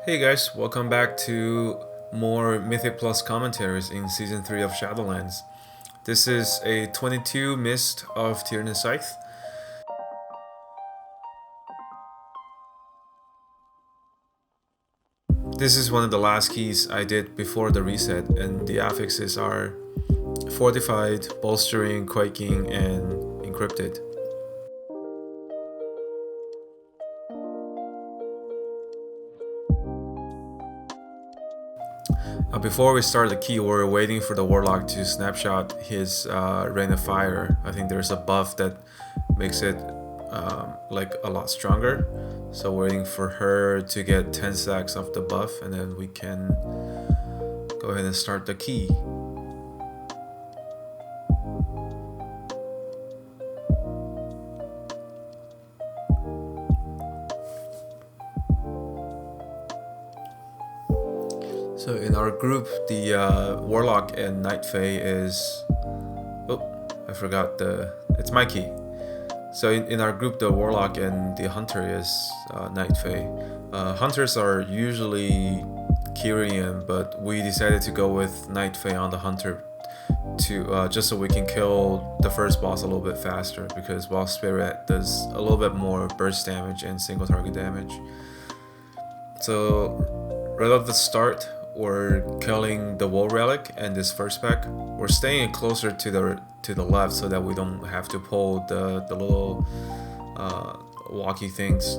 Hey guys, welcome back to more Mythic Plus commentaries in Season 3 of Shadowlands. This is a 22 Mist of Tirna Scythe. This is one of the last keys I did before the reset, and the affixes are Fortified, Bolstering, Quaking, and Encrypted. Before we start the key, we're waiting for the Warlock to snapshot his Rain of Fire. I think there's a buff that makes it like a lot stronger. So waiting for her to get 10 stacks of the buff, and then we can go ahead and start the key. So in our group, the Warlock and Night Fae is... Oh, I forgot it's my key. So in our group, the Warlock and the Hunter is Night Fae. Hunters are usually Kyrian, but we decided to go with Night Fae on the Hunter to just so we can kill the first boss a little bit faster, because while Spirit does a little bit more burst damage and single target damage. So right off the start, we're killing the Wall Relic and this first pack. We're staying closer to the left so that we don't have to pull the little walkie things,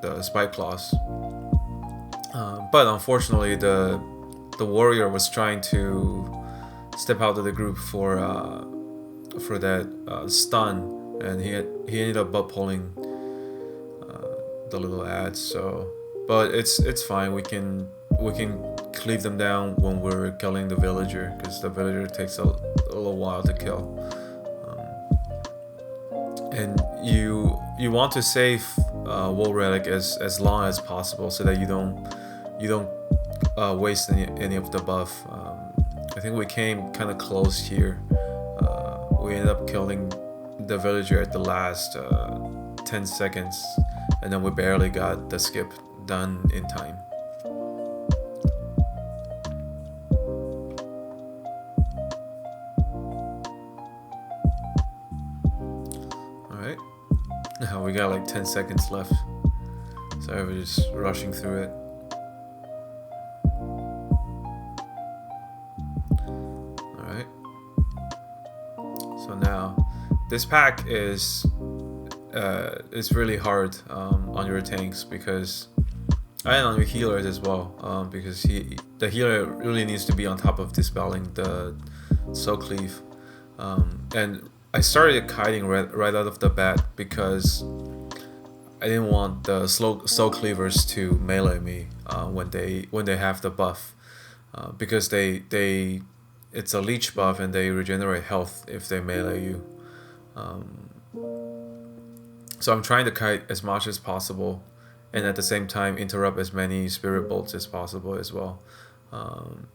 the spike claws. But unfortunately, the warrior was trying to step out of the group for that stun, and he ended up butt pulling the little ads. So, but it's fine. We can cleave them down when we're killing the villager, because the villager takes a little while to kill. And you want to save Wall Relic as long as possible so that you don't waste any of the buff. I think we came kind of close here. We ended up killing the villager at the last 10 seconds, and then we barely got the skip done in time. Alright, now we got like 10 seconds left, so we're just rushing through it. Alright, so now this pack is really hard on your tanks, because and on your healers as well, because the healer really needs to be on top of dispelling the soul cleave. And I started kiting right out of the bat because I didn't want the soul cleavers to melee me when they have the buff, because it's a leech buff and they regenerate health if they melee you. So I'm trying to kite as much as possible, and at the same time interrupt as many spirit bolts as possible as well.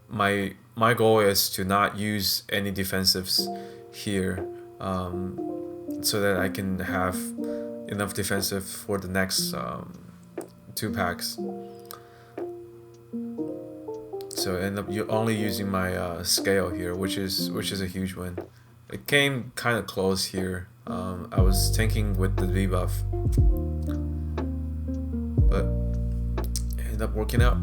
My goal is to not use any defensives here, so that I can have enough defensive for the next 2 packs. So I end up only using my scale here, which is a huge win. It came kind of close here. I was tanking with the debuff, but it ended up working out.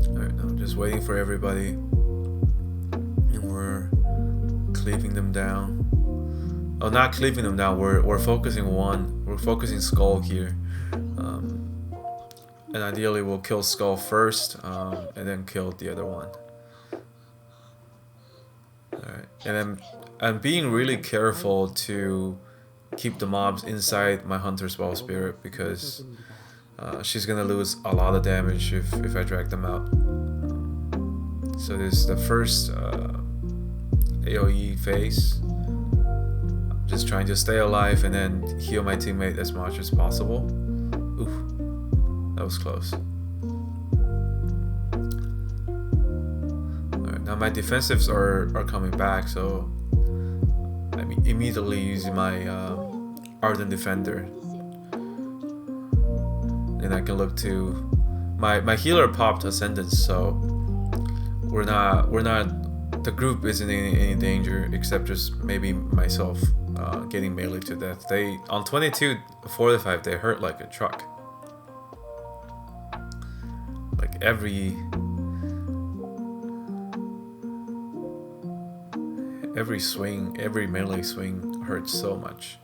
Alright, now I'm just waiting for everybody, and we're cleaving them down. Oh, not cleaving them down, we're focusing one. We're focusing Skull here. And ideally we'll kill Skull first, and then kill the other one. Alright, and I'm being really careful to keep the mobs inside my Hunter's Ball Spirit, because she's gonna lose a lot of damage if I drag them out. So this is the first AoE phase. I'm just trying to stay alive and then heal my teammate as much as possible. Oof. That was close. Alright, now my defensives are coming back, so I'm immediately using my Ardent Defender, and I can look to my healer popped Ascendance, so we're not the group isn't in any danger except just maybe myself getting melee to death. They on 22 45 they hurt like a truck. Like every swing, every melee swing hurts so much.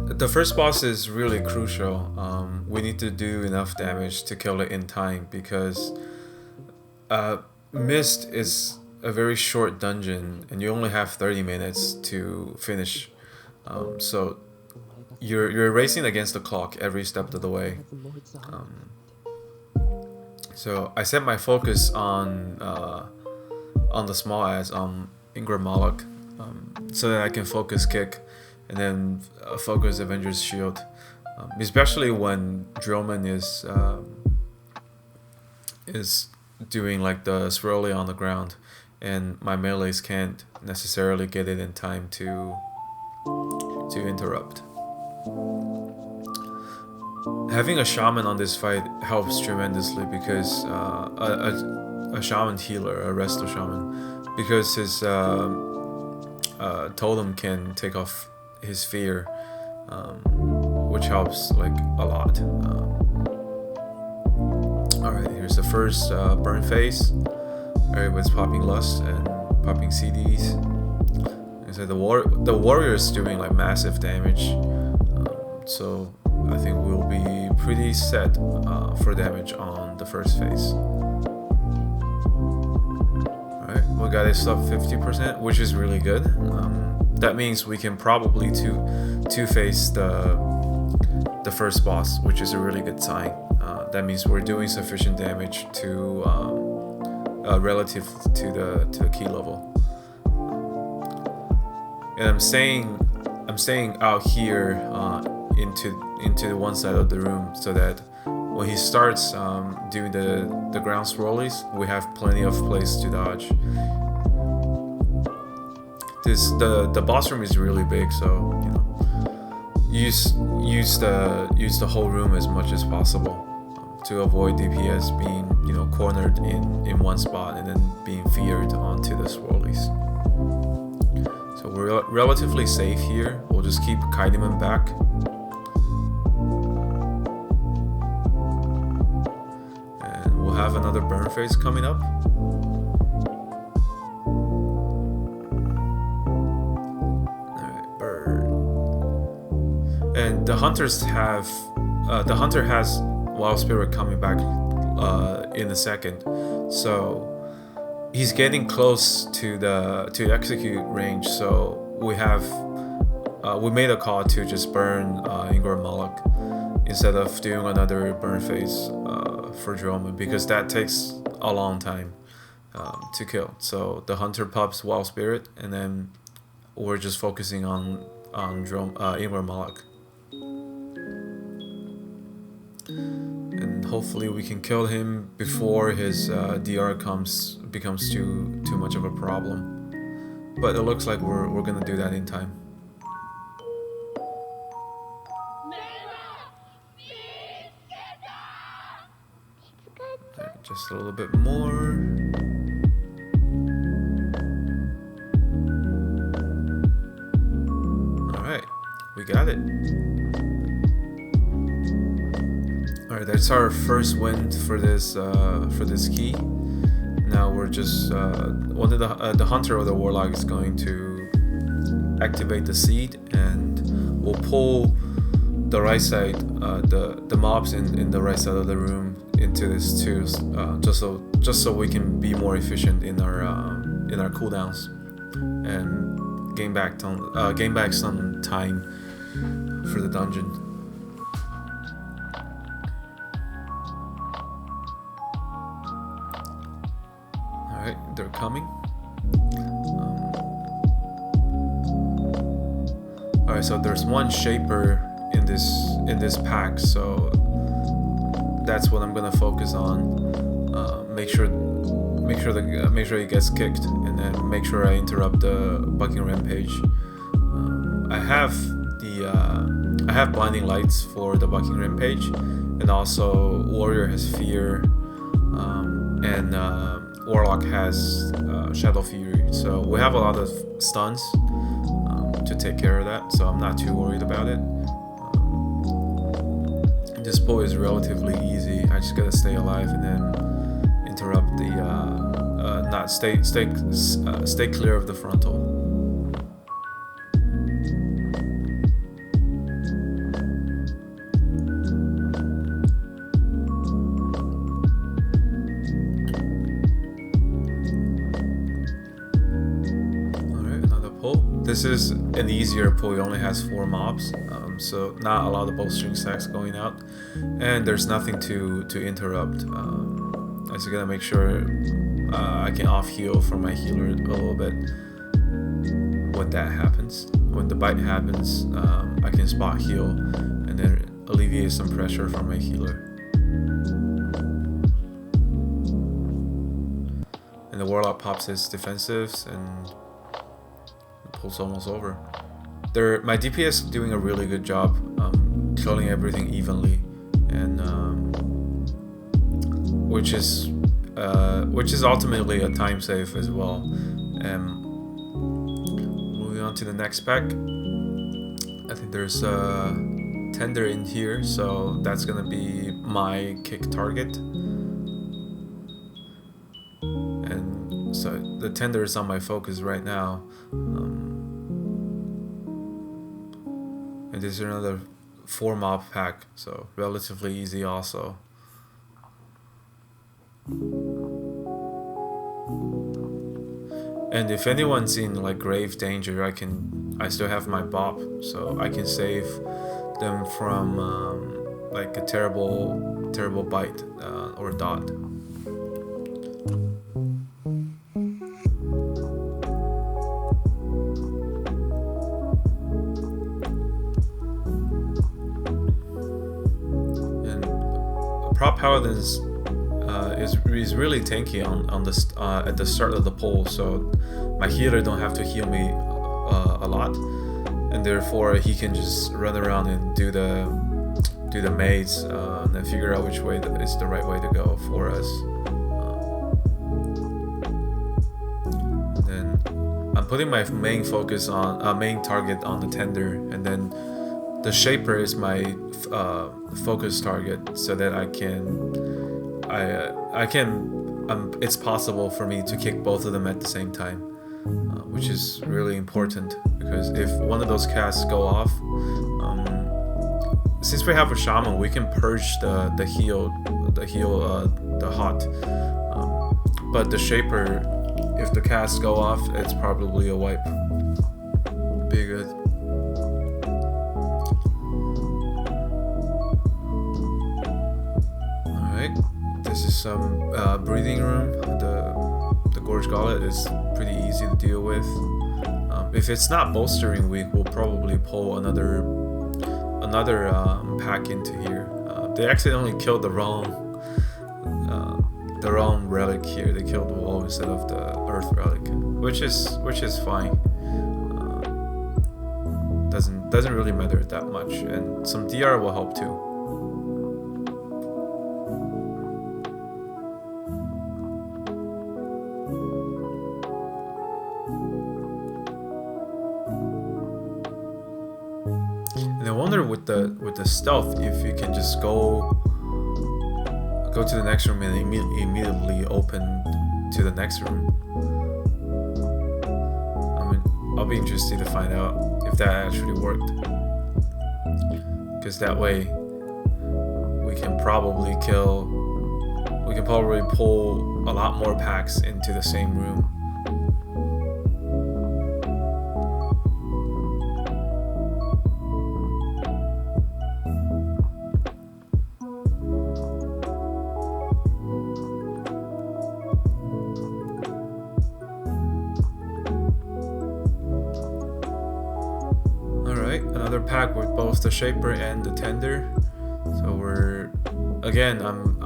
The first boss is really crucial. We need to do enough damage to kill it in time because Mist is a very short dungeon and you only have 30 minutes to finish. So you're racing against the clock every step of the way. So I set my focus on the small ads on Ingram Moloch, so that I can focus kick and then focus Avenger's Shield, especially when Drillman is doing like the swirly on the ground, and my melees can't necessarily get it in time to interrupt. Having a shaman on this fight helps tremendously because a shaman healer, a resto shaman, because his totem can take off his fear, which helps like a lot. Alright, here's the first burn phase. Everybody's popping Lust and popping CDs. So the warrior is doing like massive damage, so I think we'll be pretty set for damage on the first phase. Alright, we got a sub 50%, which is really good. That means we can probably two-face the first boss, which is a really good sign. That means we're doing sufficient damage to relative to the key level. And I'm staying out here into the one side of the room so that when he starts doing the ground swirlies, we have plenty of place to dodge. The boss room is really big, so you know, use the whole room as much as possible to avoid DPS being, you know, cornered in one spot and then being feared onto the swirlies. So we're relatively safe here. We'll just keep kiting him back. And we'll have another burn phase coming up. And the hunter has Wild Spirit coming back in a second, so he's getting close to the execute range. So we made a call to just burn Ingram Moloch instead of doing another burn phase for Droman, because that takes a long time to kill. So the hunter pops Wild Spirit, and then we're just focusing on Ingram Moloch. And hopefully we can kill him before his DR becomes too much of a problem. But it looks like we're gonna do that in time. Right, just a little bit more. Alright, we got it. Alright, that's our first win for this key. Now we're just one of the hunter or the warlock is going to activate the seed, and we'll pull the right side, the mobs in the right side of the room into this too, just so we can be more efficient in our cooldowns and gain back some time for the dungeon. They're coming. Alright, so there's one shaper in this pack, so that's what I'm gonna focus on. Make sure he gets kicked, and then make sure I interrupt the bucking rampage. I have blinding lights for the bucking rampage, and also warrior has fear, and warlock has shadow fury. So we have a lot of stuns to take care of that. So I'm not too worried about it. This pull is relatively easy. I just gotta stay alive and then interrupt the stay clear of the frontal. Alright, another pull. This is an easier pull. It only has 4 mobs, so not a lot of bowstring stacks going out, and there's nothing to interrupt. I just gotta make sure I can off heal for my healer a little bit. When that happens, when the bite happens, I can spot heal and then alleviate some pressure from my healer. And the warlock pops his defensives, and the pull's almost over. My DPS is doing a really good job killing everything evenly, and which is ultimately a time save as well. Moving on to the next pack, I think there's a tender in here, so that's gonna be my kick target. And so the tender is on my focus right now. And this is another 4 mob pack, so relatively easy also. And if anyone's in like grave danger, I still have my bop, so I can save them from like a terrible bite or dot. Prop Paladins is really tanky on the at the start of the pull, so my healer don't have to heal me a lot, and therefore he can just run around and do the maze and then figure out which way is the right way to go for us. And then I'm putting my main focus on main target on the tender, and then the shaper is my focus target, so that it's possible for me to kick both of them at the same time, which is really important, because if one of those casts go off, since we have a shaman, we can purge the hot, but the shaper, if the casts go off, it's probably a wipe. Be good. This is some breathing room. The Gorge Gauntlet is pretty easy to deal with. If it's not bolstering week, we'll probably pull another pack into here. They accidentally killed the wrong relic here. They killed the wall instead of the earth relic, which is fine. Doesn't really matter that much, and some DR will help too. And I wonder with the stealth, if you can just go to the next room and immediately open to the next room. I mean, I'll be interested to find out if that actually worked, because that way we can probably pull a lot more packs into the same room. another pack with both the Shaper and the Tender. So we're again, I'm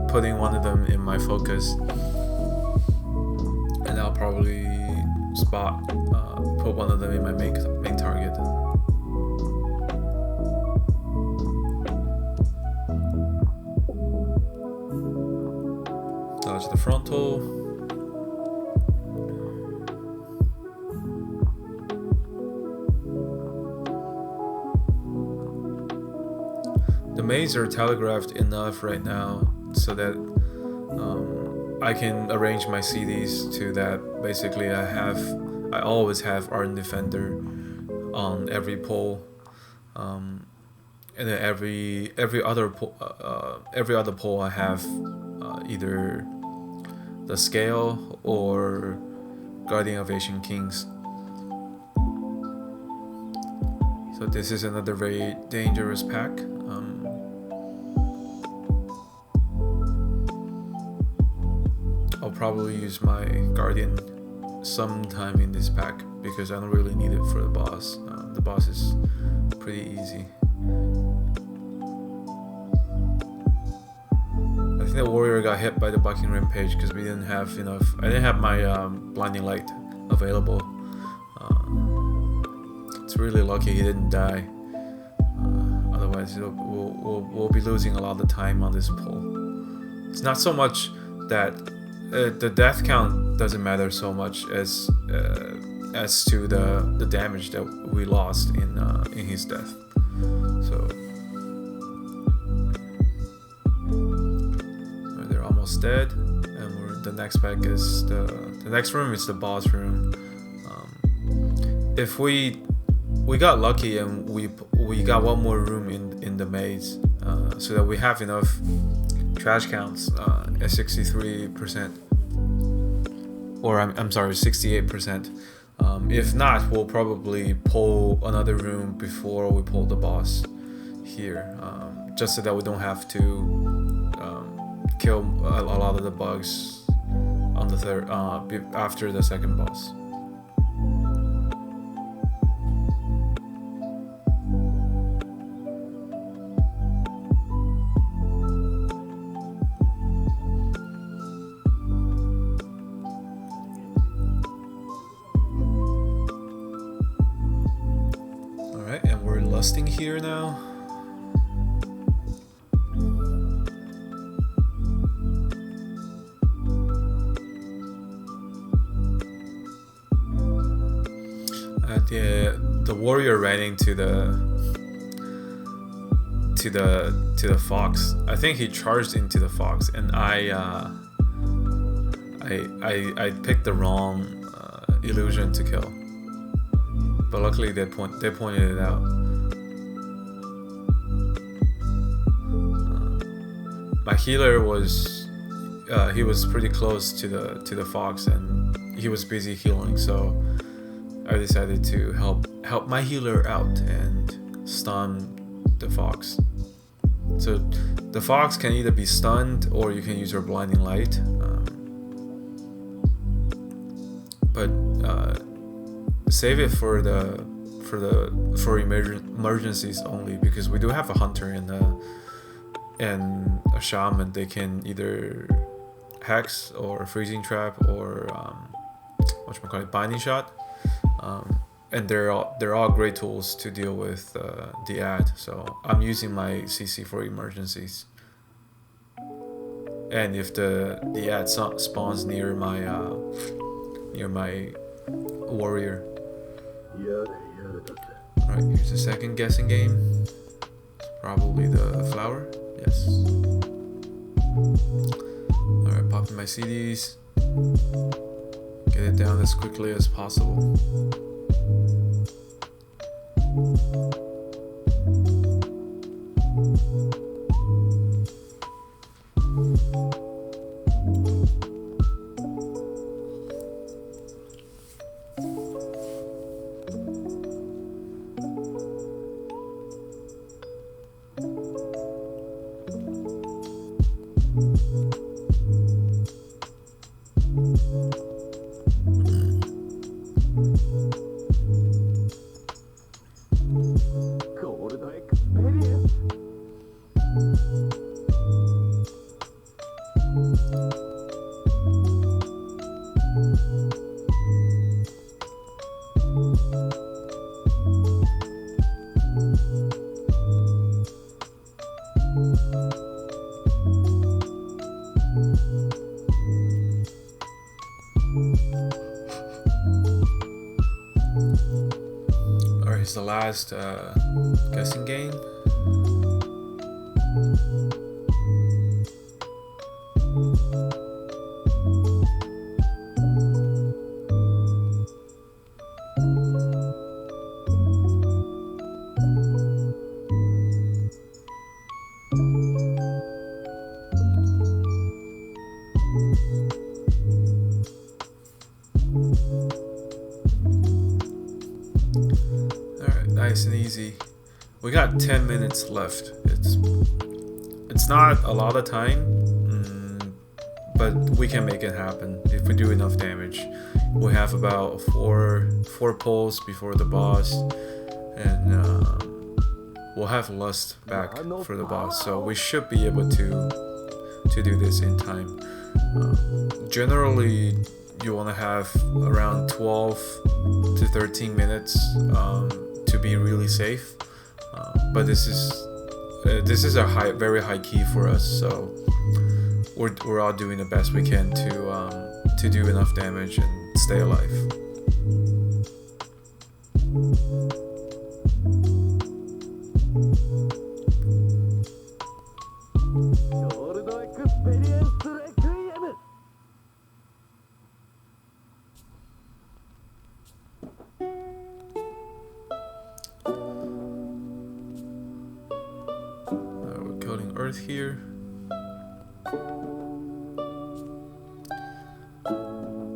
putting one of them in my focus, and I'll probably put one of them in my main target. Dodge the frontal. The maids are telegraphed enough right now so that I can arrange my CDs to that. Basically, I always have Ardent Defender on every pole, and then every other pole I have either the Scale or Guardian of Ancient Kings. So this is another very dangerous pack. I'll probably use my Guardian sometime in this pack because I don't really need it for the boss. The boss is pretty easy. I think the warrior got hit by the Bucking Rampage because we didn't have enough. I didn't have my blinding light available. It's really lucky he didn't die. Otherwise, we'll be losing a lot of the time on this pull. It's not so much that the death count doesn't matter so much as to the damage that we lost in his death. So they're almost dead, and the next pack is the next room is the boss room. If we got lucky and we got one more room in the maze, so that we have enough trash counts at 63%, or I'm sorry, 68%. If not, we'll probably pull another room before we pull the boss here, just so that we don't have to kill a lot of the bugs on the third after the second boss. Lusting here now. The warrior ran into the fox. I think he charged into the fox, and I picked the wrong illusion to kill. But luckily they pointed it out. My healer was he was pretty close to the fox, and he was busy healing, so I decided to help my healer out and stun the fox. So the fox can either be stunned or you can use your blinding light, but save it for emergencies only, because we do have a hunter and a shaman. They can either hex or freezing trap or binding shot, and they're all great tools to deal with the ad. So I'm using my CC for emergencies, and if the ad spawns near my warrior. Alright, here's the second guessing game. Probably the flower. Yes. Alright, popping my CDs. Get it down as quickly as possible. is the last guessing game. Nice and easy. We got 10 minutes left. It's not a lot of time, but we can make it happen if we do enough damage. We have about four pulls before the boss, and we'll have lust back for the boss, so we should be able to do this in time. Generally, you want to have around 12 to 13 minutes to be really safe, but this is a very high key for us, so we're all doing the best we can to do enough damage and stay alive. Earth here.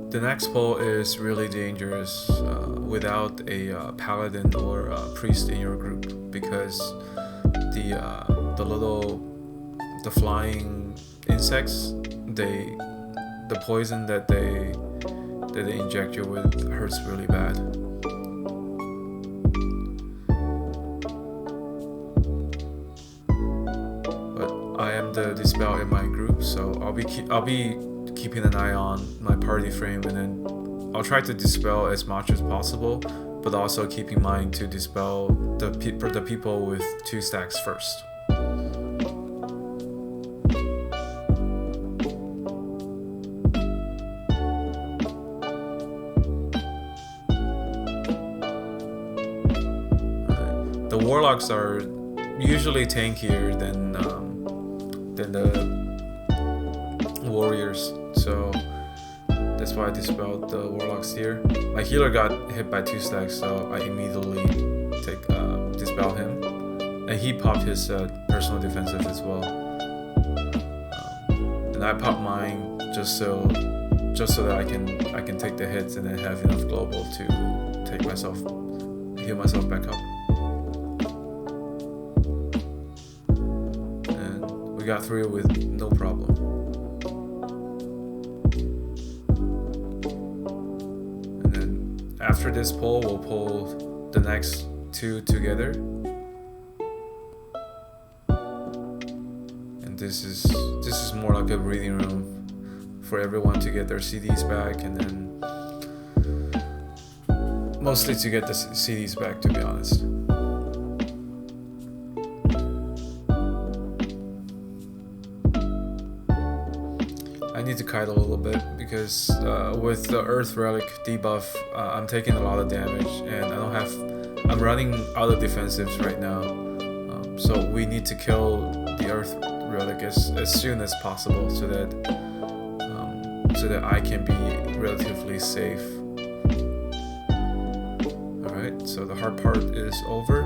The next pull is really dangerous without a paladin or a priest in your group, because the flying insects, the poison that they inject you with hurts really bad. I am the dispel in my group, so I'll be keeping an eye on my party frame, and then I'll try to dispel as much as possible, but also keep in mind to dispel the people with 2 stacks first. The warlocks are usually tankier than the warriors, so that's why I dispelled the warlocks here. My healer got hit by 2 stacks, so I immediately dispel him, and he popped his personal defensive as well, and I popped mine just so that I can take the hits and then have enough global to heal myself back up. We got through with no problem. And then after this pull, we'll pull the next 2 together. And this is more like a breathing room for everyone to get their CDs back, and then mostly to get the CDs back, to be honest. I need to kite a little bit because with the Earth Relic debuff, I'm taking a lot of damage, and I'm running out of defensives right now. So we need to kill the Earth Relic as soon as possible, so that I can be relatively safe. Alright, so the hard part is over.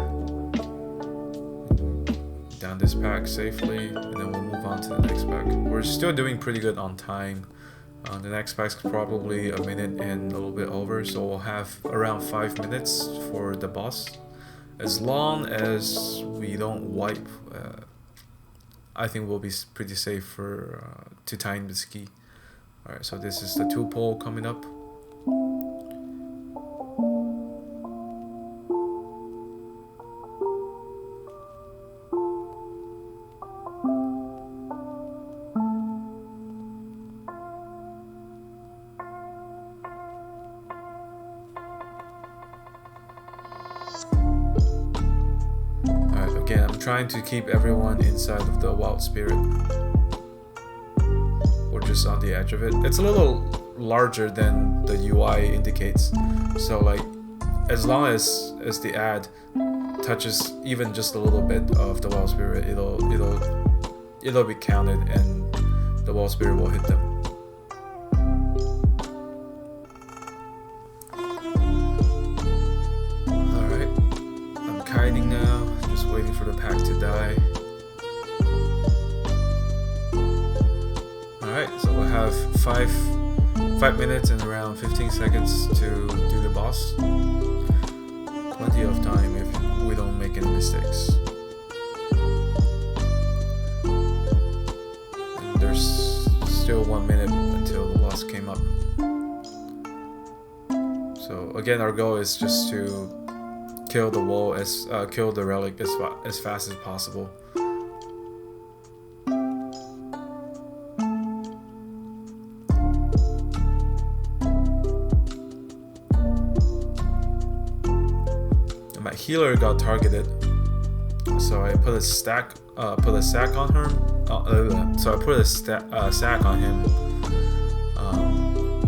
Down this pack safely, and then we'll move on to the next pack. We're still doing pretty good on time. The next pack's probably a minute and a little bit over, so we'll have around 5 minutes for the boss. As long as we don't wipe, I think we'll be pretty safe to time the ski. Alright, so this is the 2 pull coming up. Again, I'm trying to keep everyone inside of the wild spirit, or just on the edge of it. It's a little larger than the UI indicates, so like as long as the ad touches even just a little bit of the wild spirit, it'll be counted and the wild spirit will hit them. Alright, I'm kiting now, just waiting for the pack to die. Alright, so we'll have 5 minutes and around 15 seconds to do the boss. Plenty of time if we don't make any mistakes. And there's still 1 minute until the boss came up. So again, our goal is just to kill the wall kill the relic as fast as possible. My healer got targeted, so I put a sack on her. So I put a sack on him,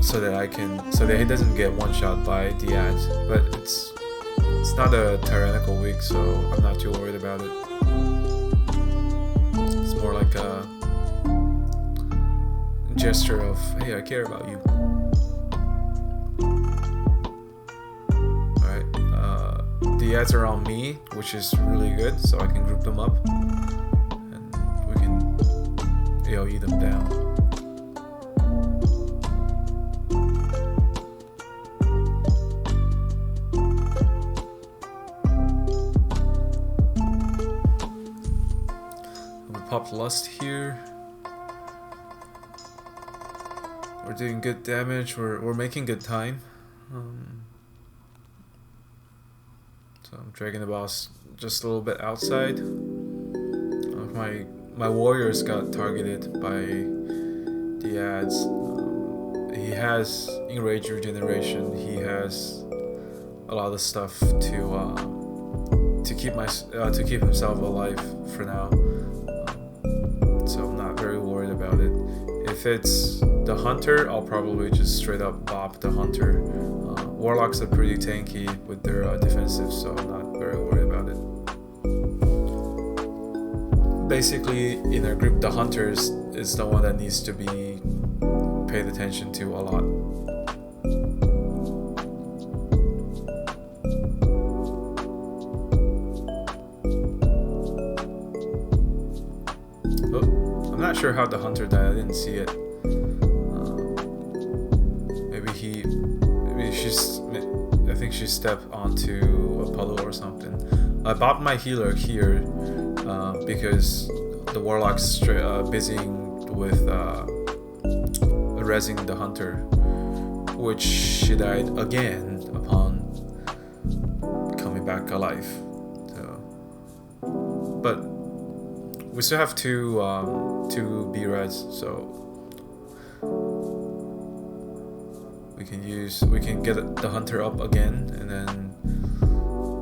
so that he doesn't get one shot by the ads. But it's not a tyrannical week, so I'm not too worried about it. It's more like a gesture of, hey, I care about you. The ads are on me, which is really good, so I can group them up and we can AoE them down. We popped Lust here. We're doing good damage, we're making good time. So I'm dragging the boss just a little bit outside. My warriors got targeted by the ads. He has enrage regeneration. He has a lot of stuff to keep himself alive for now. So I'm not very worried about it. If it's the hunter, I'll probably just straight up bop the hunter. Warlocks are pretty tanky with their defensive, so I'm not very worried about it. Basically, in our group, the hunters is the one that needs to be paid attention to a lot. Oh, I'm not sure how the hunter died, I didn't see it. I think she stepped onto a puddle or something. I bopped my healer here because the warlock's busying with rezzing the hunter, which she died again upon coming back alive. So, but we still have two B-res, so we can get the hunter up again, and then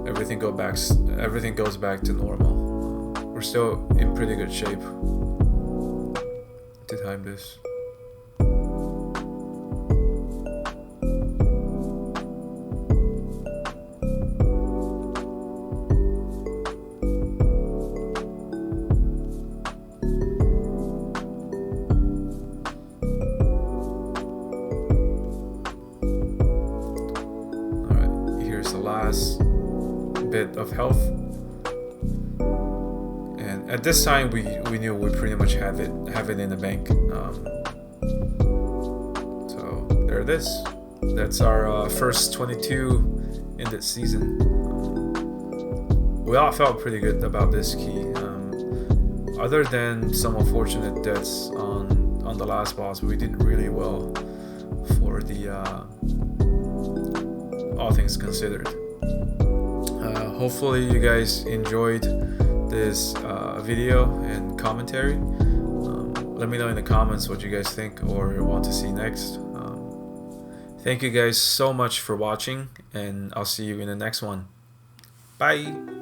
everything goes back to normal. We're still in pretty good shape to time this. Last bit of health, and at this time we knew we pretty much have it in the bank. So there it is. That's our first 22 in this season. We all felt pretty good about this key, other than some unfortunate deaths on the last boss. We did really well for the all things considered. Hopefully you guys enjoyed this video and commentary. Let me know in the comments what you guys think or want to see next. Thank you guys so much for watching, and I'll see you in the next one. Bye!